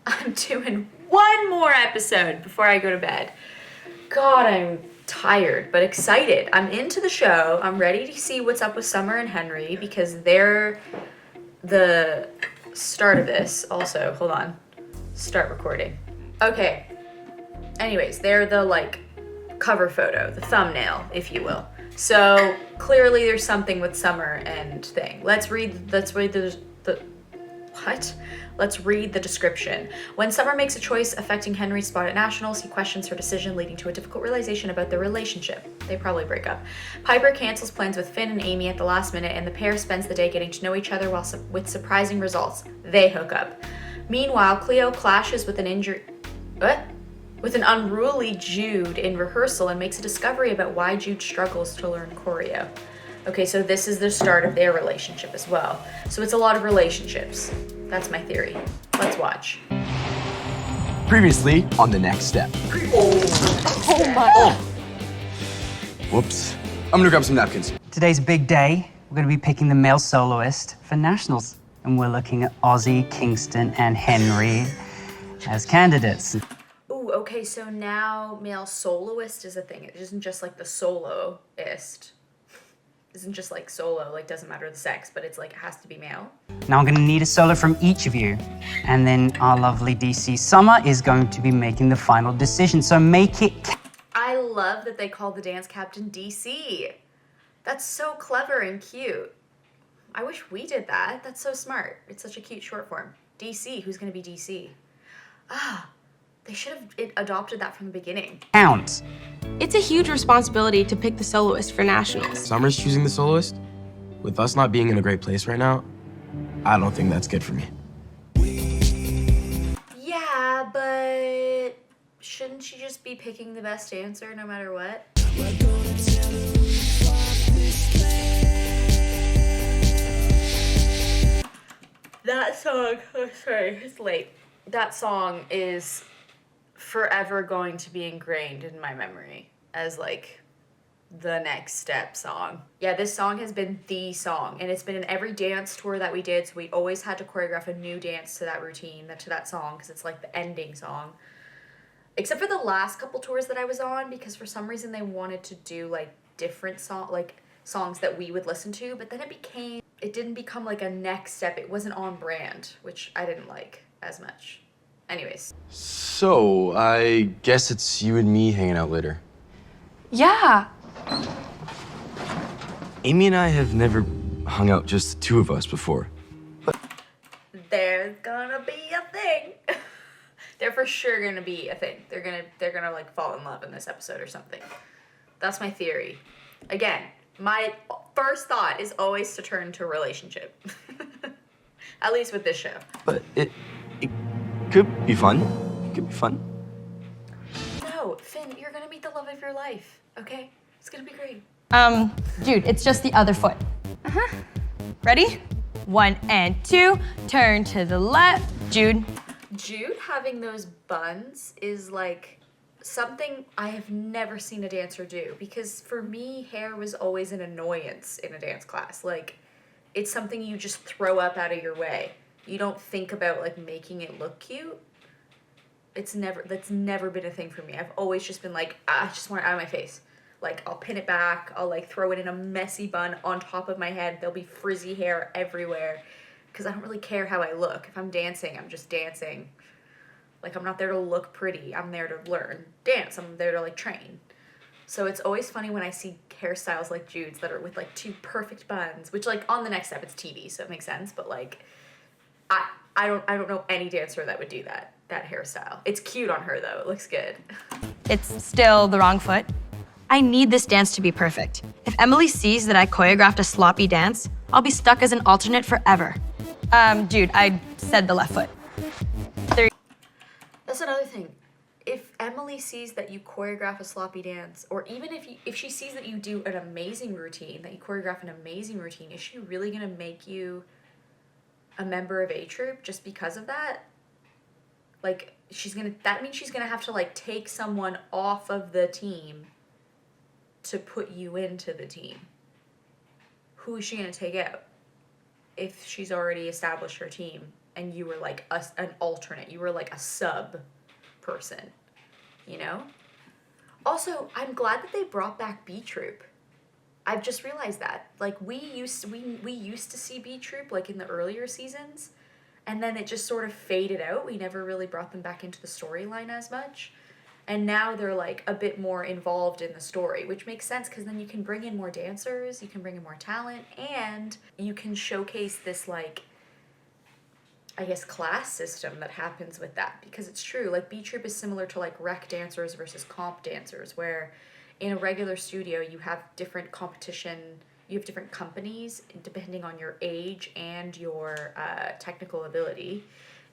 I'm doing one more episode before I go to bed. God, I'm tired, but excited. I'm into the show. I'm ready to see what's up with Summer and Henry because they're the start of this. Also, hold on. Start recording. Okay. Anyways, they're the, like, cover photo, the thumbnail, if you will. So, clearly there's something with Summer and thing. Let's read the what? Let's read the description. When Summer makes a choice affecting Henry's spot at Nationals, he questions her decision, leading to a difficult realization about their relationship. They probably break up. Piper cancels plans with Finn and Amy at the last minute, and the pair spends the day getting to know each other with surprising results. They hook up. Meanwhile, Cleo clashes with an unruly Jude in rehearsal and makes a discovery about why Jude struggles to learn choreo. Okay, so this is the start of their relationship as well. So it's a lot of relationships. That's my theory. Let's watch. Previously on the next step. Oh my. Oh. Whoops. I'm gonna grab some napkins. Today's a big day. We're gonna be picking the male soloist for Nationals. And we're looking at Ozzy, Kingston, and Henry as candidates. Ooh, okay, so now male soloist is a thing. It isn't just like the soloist. It isn't just like solo, like doesn't matter the sex, but it's like it has to be male. Now I'm gonna need a solo from each of you. And then our lovely DC Summer is going to be making the final decision. So make it. I love that they call the dance captain DC. That's so clever and cute. I wish we did that. That's so smart. It's such a cute short form. DC, who's gonna be DC? They should have adopted that from the beginning. Count. It's a huge responsibility to pick the soloist for Nationals. Summer's choosing the soloist? With us not being in a great place right now, I don't think that's good for me. Yeah, but shouldn't she just be picking the best dancer no matter what? That song, oh sorry, it's late. That song is forever going to be ingrained in my memory as like the next step song. Yeah, this song has been the song, and it's been in every dance tour that we did, so we always had to choreograph a new dance to that routine, to that song, because it's like the ending song. Except for the last couple tours that I was on, because for some reason they wanted to do like different songs that we would listen to, but then it didn't become like a next step. It wasn't on brand, which I didn't like as much. Anyways. So, I guess it's you and me hanging out later. Yeah. Amy and I have never hung out just the two of us before. There's gonna be a thing. They're for sure gonna be a thing. They're gonna like fall in love in this episode or something. That's my theory. Again, my first thought is always to turn to a relationship. At least with this show. But it could be fun. It could be fun. No, Finn, you're gonna meet the love of your life, okay? It's gonna be great. Jude, it's just the other foot. Ready? 1 and 2. Turn to the left. Jude. Jude having those buns is like something I have never seen a dancer do, because for me, hair was always an annoyance in a dance class. Like, it's something you just throw up out of your way. You don't think about like making it look cute. That's never been a thing for me. I've always just been like, I just want it out of my face. Like, I'll pin it back, I'll like throw it in a messy bun on top of my head. There'll be frizzy hair everywhere, because I don't really care how I look. If I'm dancing, I'm just dancing. Like, I'm not there to look pretty. I'm there to learn dance. I'm there to like train. So it's always funny when I see hairstyles like Jude's that are with like two perfect buns, which like on the next step it's TV, so it makes sense. But like, I don't know any dancer that would do that hairstyle. It's cute on her though. It looks good. It's still the wrong foot. I need this dance to be perfect. If Emily sees that I choreographed a sloppy dance, I'll be stuck as an alternate forever. Jude, I said the left foot. 3. That's another thing. If Emily sees that you choreograph a sloppy dance, or even if she sees that you do an amazing routine, that you choreograph an amazing routine, is she really gonna make you a member of A Troop just because of that? Like, that means she's gonna have to like take someone off of the team to put you into the team. Who is she gonna take out if she's already established her team and you were like an alternate. You were like a sub person, you know? Also, I'm glad that they brought back B Troop. I've just realized that. Like, we used to see B Troop, like, in the earlier seasons, and then it just sort of faded out. We never really brought them back into the storyline as much. And now they're, like, a bit more involved in the story, which makes sense because then you can bring in more dancers, you can bring in more talent, and you can showcase this, like, I guess, class system that happens with that. Because it's true, like, B Troop is similar to, like, rec dancers versus comp dancers, where in a regular studio you have different competition, you have different companies depending on your age and your technical ability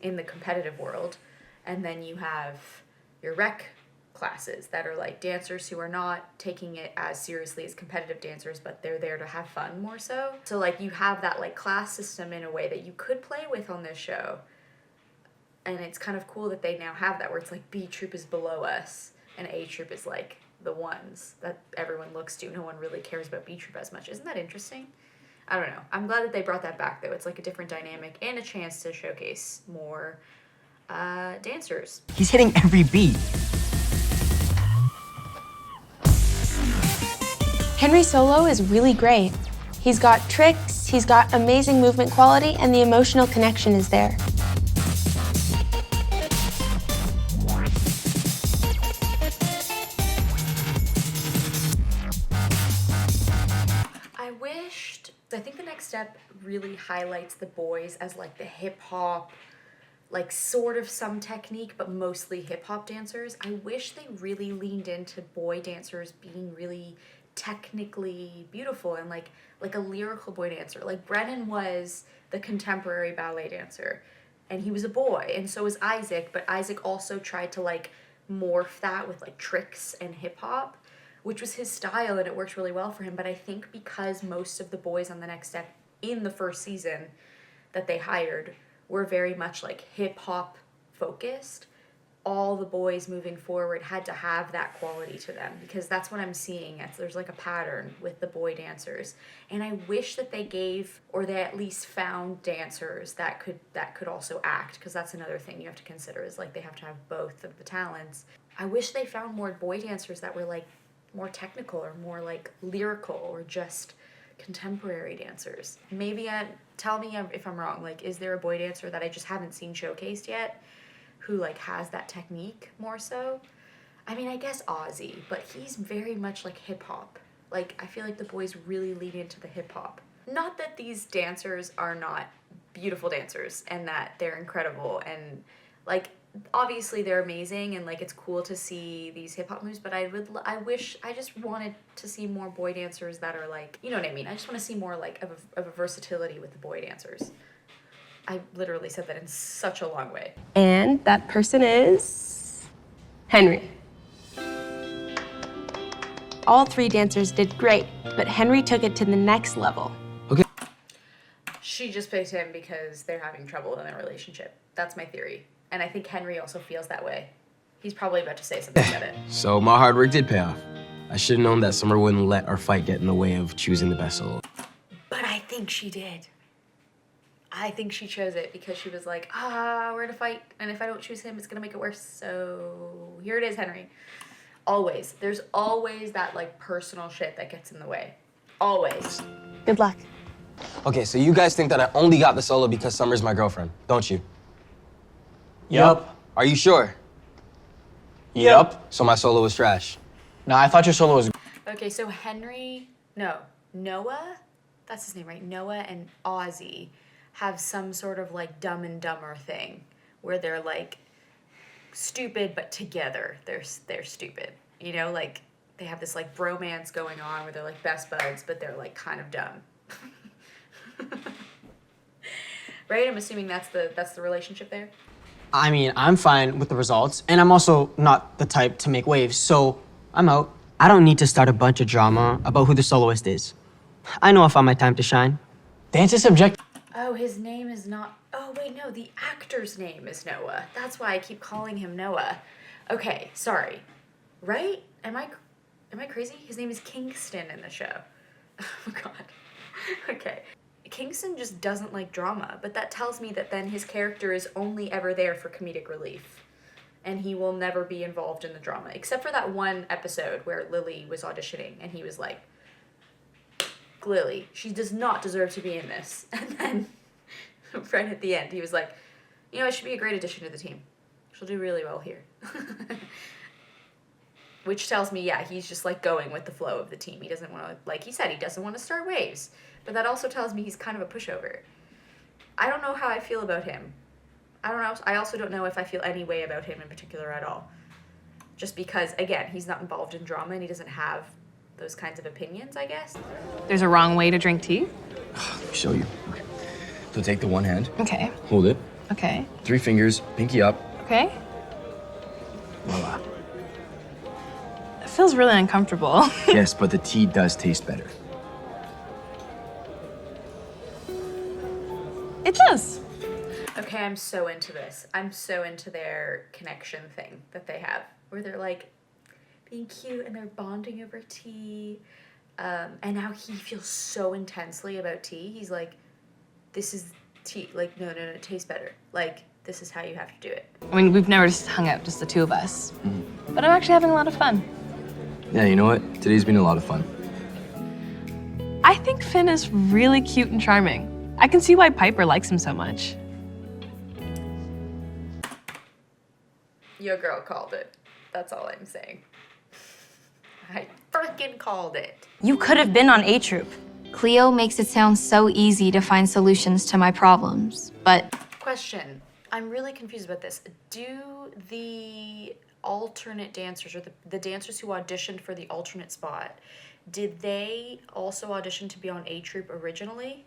in the competitive world. And then you have your rec classes that are like dancers who are not taking it as seriously as competitive dancers, but they're there to have fun more so. So like you have that like class system in a way that you could play with on this show. And it's kind of cool that they now have that where it's like B Troop is below us and A Troop is like the ones that everyone looks to. No one really cares about B Troop as much. Isn't that interesting? I don't know. I'm glad that they brought that back though. It's like a different dynamic and a chance to showcase more dancers. He's hitting every beat. Henry's solo is really great. He's got tricks, he's got amazing movement quality, and the emotional connection is there. I think the next step really highlights the boys as like the hip hop, like sort of some technique, but mostly hip hop dancers. I wish they really leaned into boy dancers being really technically beautiful and like a lyrical boy dancer. Like Brennan was the contemporary ballet dancer and he was a boy, and so was Isaac, but Isaac also tried to like morph that with like tricks and hip hop, which was his style, and it worked really well for him. But I think because most of the boys on the next step in the first season that they hired were very much like hip hop focused, all the boys moving forward had to have that quality to them, because that's what I'm seeing. There's like a pattern with the boy dancers, and I wish that they gave, or they at least found dancers that could also act, because that's another thing you have to consider is like they have to have both of the talents. I wish they found more boy dancers that were like more technical or more like lyrical or just contemporary dancers. Maybe tell me if I'm wrong. Like, is there a boy dancer that I just haven't seen showcased yet who like has that technique more so? I mean, I guess Ozzy, but he's very much like hip hop. Like, I feel like the boys really lean into the hip hop. Not that these dancers are not beautiful dancers and that they're incredible and like obviously they're amazing and like it's cool to see these hip hop moves, but I just wanted to see more boy dancers that are like, you know what I mean? I just want to see more like of a versatility with the boy dancers. I literally said that in such a long way. And that person is Henry. All three dancers did great, but Henry took it to the next level. Okay. She just picked him because they're having trouble in their relationship. That's my theory. And I think Henry also feels that way. He's probably about to say something about it. So my hard work did pay off. I should have known that Summer wouldn't let our fight get in the way of choosing the best solo. But I think she did. I think she chose it because she was like, we're in a fight, and if I don't choose him, it's gonna make it worse. So here it is, Henry. Always. There's always that like personal shit that gets in the way. Always. Good luck. Okay, so you guys think that I only got the solo because Summer's my girlfriend, don't you? Yup. Are you sure? Yup. So my solo was trash. No, I thought your solo was... Okay, so Noah, that's his name, right? Noah and Ozzy have some sort of like Dumb and Dumber thing where they're like stupid but together. They're stupid. You know, like they have this like bromance going on where they're like best buds but they're like kind of dumb. Right? I'm assuming that's the relationship there. I mean, I'm fine with the results, and I'm also not the type to make waves, so I'm out. I don't need to start a bunch of drama about who the soloist is. I know I found my time to shine. Dance is subjective. Oh, his name is not... Oh, wait, no, the actor's name is Noah. That's why I keep calling him Noah. Okay, sorry. Right? Am I crazy? His name is Kingston in the show. Oh, God. Okay. Kingston just doesn't like drama, but that tells me that then his character is only ever there for comedic relief. And he will never be involved in the drama, except for that one episode where Lily was auditioning and he was like, Lily, she does not deserve to be in this. And then right at the end, he was like, you know, it should be a great addition to the team. She'll do really well here. Which tells me, yeah, he's just like going with the flow of the team. He doesn't want to, like he said, he doesn't want to start waves. But that also tells me he's kind of a pushover. I don't know how I feel about him. I don't know. I also don't know if I feel any way about him in particular at all. Just because, again, he's not involved in drama and he doesn't have those kinds of opinions, I guess. There's a wrong way to drink tea? Let me show you. Okay. So take the one hand, Okay. hold it, Okay. 3 fingers, pinky up. Okay. Voila. It feels really uncomfortable. Yes, but the tea does taste better. It does. Okay, I'm so into this. I'm so into their connection thing that they have, where they're like being cute and they're bonding over tea. And now he feels so intensely about tea. He's like, this is tea. Like, no, it tastes better. Like, this is how you have to do it. I mean, we've never just hung out, just the two of us. But I'm actually having a lot of fun. Yeah, you know what? Today's been a lot of fun. I think Finn is really cute and charming. I can see why Piper likes him so much. Your girl called it. That's all I'm saying. I freaking called it. You could have been on A Troop. Cleo makes it sound so easy to find solutions to my problems, but Question. I'm really confused about this. Do the alternate dancers, or the dancers who auditioned for the alternate spot, did they also audition to be on A Troop originally?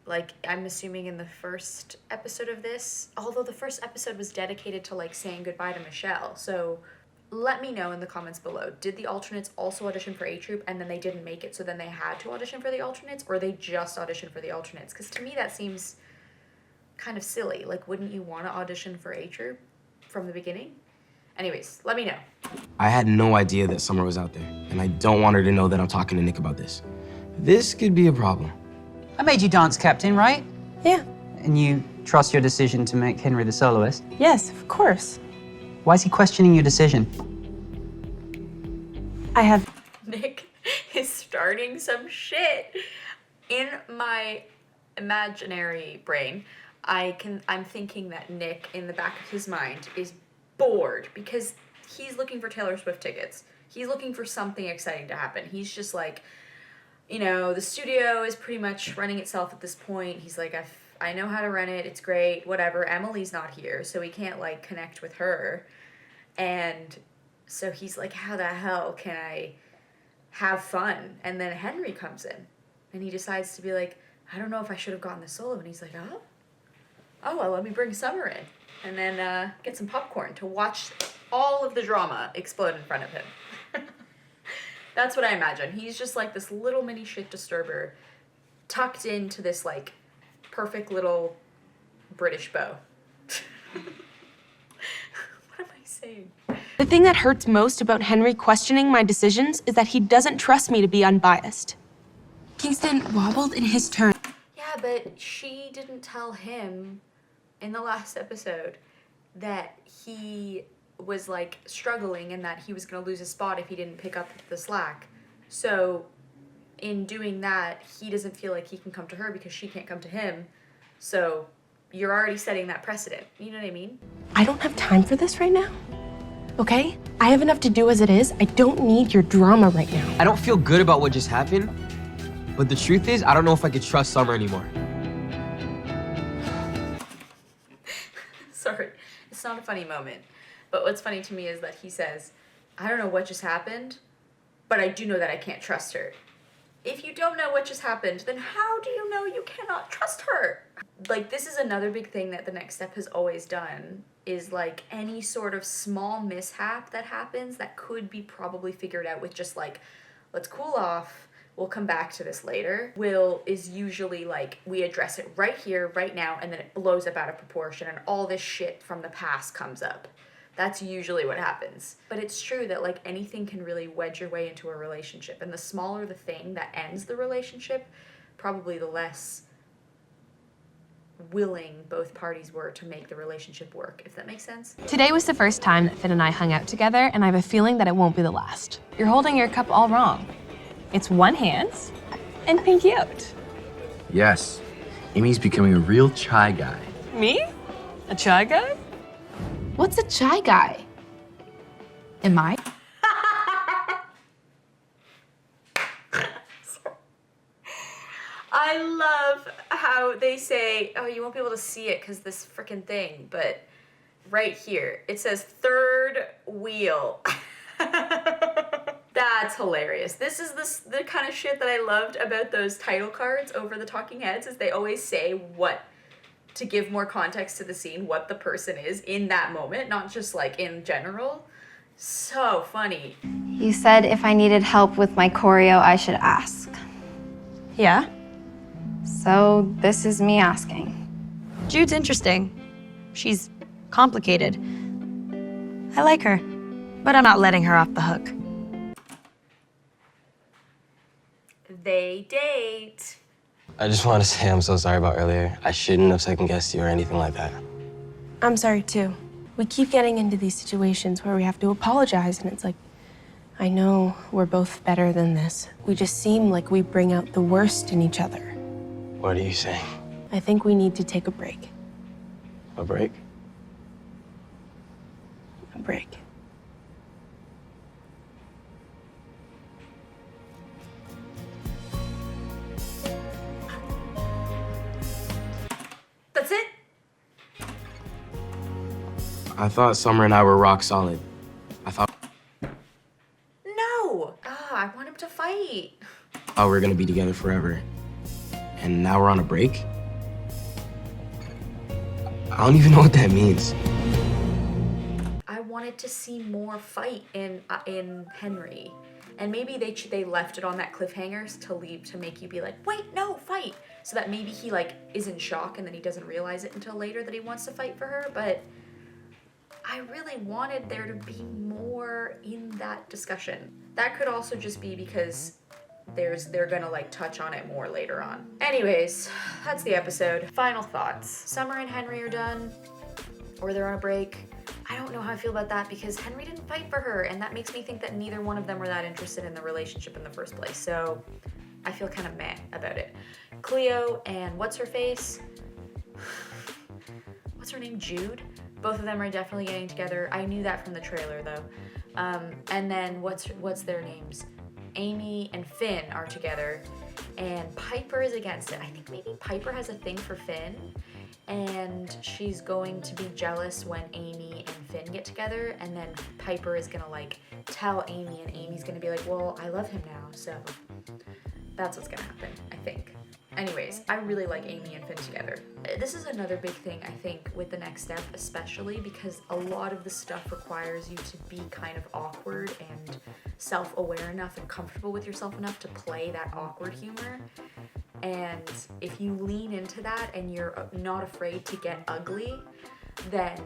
Like, I'm assuming in the first episode of this, although the first episode was dedicated to, like, saying goodbye to Michelle. So let me know in the comments below. Did the alternates also audition for A Troop and then they didn't make it, so then they had to audition for the alternates, or they just auditioned for the alternates? Because to me that seems kind of silly. Like, wouldn't you want to audition for A Troop from the beginning? Anyways, let me know. I had no idea that Summer was out there, and I don't want her to know that I'm talking to Nick about this. This could be a problem. I made you dance captain, right? Yeah. And you trust your decision to make Henry the soloist? Yes, of course. Why is he questioning your decision? I have. Nick is starting some shit. In my imaginary brain, I'm thinking that Nick, in the back of his mind, is bored because he's looking for Taylor Swift tickets. He's looking for something exciting to happen. He's just like, you know, the studio is pretty much running itself at this point. He's like, I know how to run it. It's great. Whatever. Emily's not here, so he can't, like, connect with her. And so he's like, how the hell can I have fun? And then Henry comes in, and he decides to be like, I don't know if I should have gotten the solo. And he's like, oh, well, let me bring Summer in. And then get some popcorn to watch all of the drama explode in front of him. That's what I imagine. He's just like this little mini shit disturber tucked into this, like, perfect little British bow. What am I saying? The thing that hurts most about Henry questioning my decisions is that he doesn't trust me to be unbiased. Kingston wobbled in his turn. Yeah, but she didn't tell him in the last episode that he was, like, struggling and that he was going to lose his spot if he didn't pick up the slack. So in doing that, he doesn't feel like he can come to her because she can't come to him. So you're already setting that precedent. You know what I mean? I don't have time for this right now. Okay? I have enough to do as it is. I don't need your drama right now. I don't feel good about what just happened, but the truth is, I don't know if I could trust Summer anymore. Sorry, it's not a funny moment. But what's funny to me is that he says, I don't know what just happened, but I do know that I can't trust her. If you don't know what just happened, then how do you know you cannot trust her? Like, this is another big thing that the Next Step has always done, is like any sort of small mishap that happens that could be probably figured out with just like, let's cool off, we'll come back to this later, is usually like, we address it right here, right now, and then it blows up out of proportion and all this shit from the past comes up. That's usually what happens. But it's true that, like, anything can really wedge your way into a relationship. And the smaller the thing that ends the relationship, probably the less willing both parties were to make the relationship work, if that makes sense. Today was the first time that Finn and I hung out together, and I have a feeling that it won't be the last. You're holding your cup all wrong. It's one hand and pinky out. Yes. Amy's becoming a real chai guy. Me? A chai guy? What's a chai guy? Am I? I love how they say, oh, you won't be able to see it because this freaking thing, but right here, it says third wheel. That's hilarious. This is the kind of shit that I loved about those title cards over the talking heads, is they always say what, to give more context to the scene, what the person is in that moment, not just like in general. So funny. You said if I needed help with my choreo, I should ask. Yeah? So this is me asking. Jude's interesting. She's complicated. I like her, but I'm not letting her off the hook. They date. I just want to say I'm so sorry about earlier. I shouldn't have second-guessed you or anything like that. I'm sorry too. We keep getting into these situations where we have to apologize, and it's like, I know we're both better than this. We just seem like we bring out the worst in each other. What are you saying? I think we need to take a break. A break? A break. That's it? I thought Summer and I were rock solid. I thought No. I want him to fight. we were gonna be together forever. And now we're on a break? I don't even know what that means. I wanted to see more fight in Henry, and maybe they left it on that cliffhanger to make you be like, wait, no, fight, so that maybe he like is in shock and then he doesn't realize it until later that he wants to fight for her. But I really wanted there to be more in that discussion. That could also just be because they're gonna like touch on it more later on. Anyways, that's the episode. Final thoughts. Summer and Henry are done, or they're on a break. I don't know how I feel about that because Henry didn't fight for her, and that makes me think that neither one of them were that interested in the relationship in the first place. So I feel kind of meh about it. Cleo and what's her face? What's her name? Jude? Both of them are definitely getting together. I knew that from the trailer though. And then what's their names? Amy and Finn are together, and Piper is against it. I think maybe Piper has a thing for Finn, and she's going to be jealous when Amy and Finn get together, and then Piper is gonna like tell Amy, and Amy's gonna be like, well, I love him now, so that's what's gonna happen, I think. Anyways, I really like Amy and Finn together. This is another big thing, I think, with the next step, especially because a lot of the stuff requires you to be kind of awkward and self-aware enough and comfortable with yourself enough to play that awkward humor. And if you lean into that and you're not afraid to get ugly, then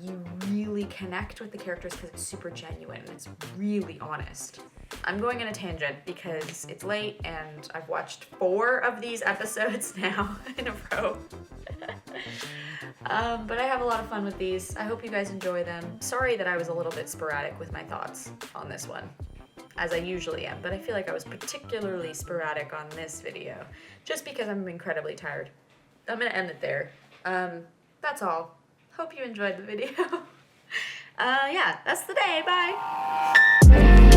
you really connect with the characters because it's super genuine and it's really honest. I'm going on a tangent because it's late and I've watched 4 of these episodes now in a row. But I have a lot of fun with these. I hope you guys enjoy them. Sorry that I was a little bit sporadic with my thoughts on this one, as I usually am, but I feel like I was particularly sporadic on this video just because I'm incredibly tired. I'm gonna end it there. That's all. Hope you enjoyed the video. Yeah, that's the day. Bye.